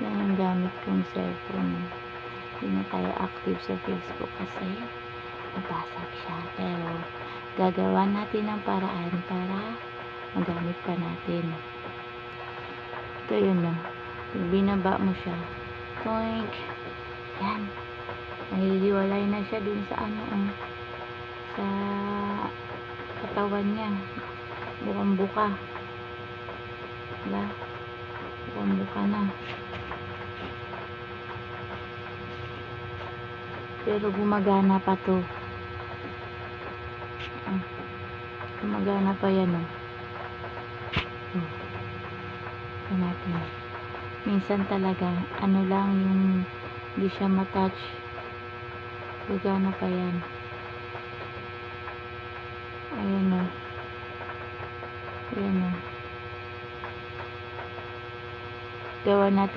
Yan ang gamit kong cellphone. Hindi na tayo active sa Facebook kasi nabasag siya. Pero gagawa natin ng paraan para magamit pa natin. Ito yun na. Binaba mo siya. Toink. Yan. Nahihiwalay na siya dun sa sa katawan niya. Bukang-buka. Diba? Bukang-buka na. Pero gumagana pa to. Gumagana pa yan, oh. Ito natin. Minsan talaga, ano lang yung hindi siya matouch. Gumagana pa yan. Ayan, oh. Ayan, oh. Gawa natin